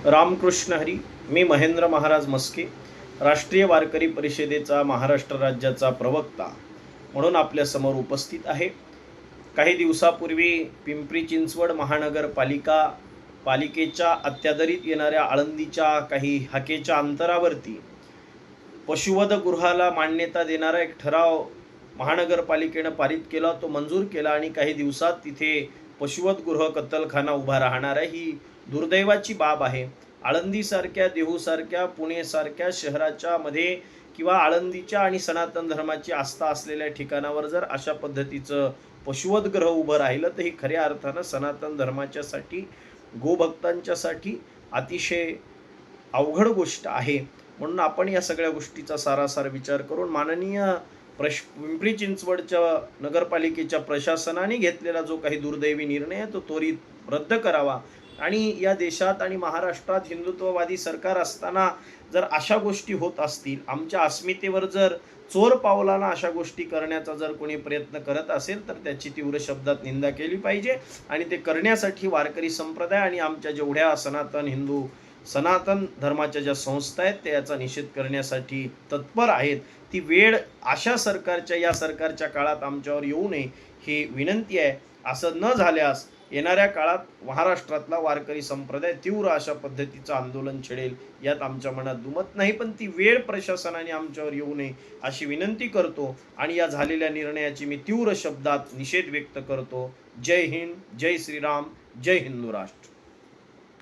रामकृष्ण हरी. मी महेंद्र महाराज मस्के, राष्ट्रीय वारकरी परिषदेचा महाराष्ट्र राज्याचा प्रवक्ता म्हणून आपल्यासमोर उपस्थित आहे. काही दिवसापूर्वी पिंपरी चिंचवड पालिकेच्या अत्यादरीत येणाऱ्या आळंदीच्या काही हाकेच्या अंतरावरती पशुवधगृहाला मान्यता देणारा एक ठराव महानगरपालिकेनं पारित केला, तो मंजूर केला आणि काही दिवसात तिथे पशुवधगृह कत्तलखाना उभा राहणार आहे. ही दुर्दैवाची बाब आहे. आळंदीसारख्या, देहूसारख्या, पुणेसारख्या शहराच्या मध्ये किंवा आळंदीच्या आणि सनातन धर्माची आस्था असलेल्या ठिकाणावर जर अशा पद्धतीचं पशुवधगृह उभं राहिलं तर ही खऱ्या अर्थानं सनातन धर्माच्यासाठी, गोभक्तांच्यासाठी अतिशय अवघड गोष्ट आहे. म्हणून आपण या सगळ्या गोष्टीचा सारासार विचार करून माननीय पिंपरी चिंचवडच्या नगरपालिकेच्या प्रशासनाने घेतलेला जो काही दुर्दैवी निर्णय आहे तो त्वरित रद्द करावा. आणि या देशात आणि महाराष्ट्रात हिंदुत्ववादी सरकार असताना जर अशा गोष्टी होत असतील, आमच्या अस्मितेवर जर चोर पावलानं अशा गोष्टी करण्याचा जर कोणी प्रयत्न करत असेल तर त्याची तीव्र शब्दात निंदा केली पाहिजे. आणि ते करण्यासाठी वारकरी संप्रदाय आणि आमच्या जेवढ्या सनातन धर्माच्या ज्या संस्था आहेत त्या याचा निषेध करण्यासाठी तत्पर आहेत. ती वेळ अशा या सरकारच्या काळात आमच्यावर येऊ नये ही विनंती आहे. असं न झाल्यास येणाऱ्या काळात महाराष्ट्रातला वारकरी संप्रदाय तीव्र अशा पद्धतीचं आंदोलन छेडेल यात आमच्या मनात दुमत नाही. पण ती वेळ प्रशासनाने आमच्यावर येऊ नये अशी विनंती करतो आणि या झालेल्या निर्णयाची मी तीव्र शब्दात निषेध व्यक्त करतो. जय हिंद, जय श्रीराम, जय हिंदू राष्ट्र.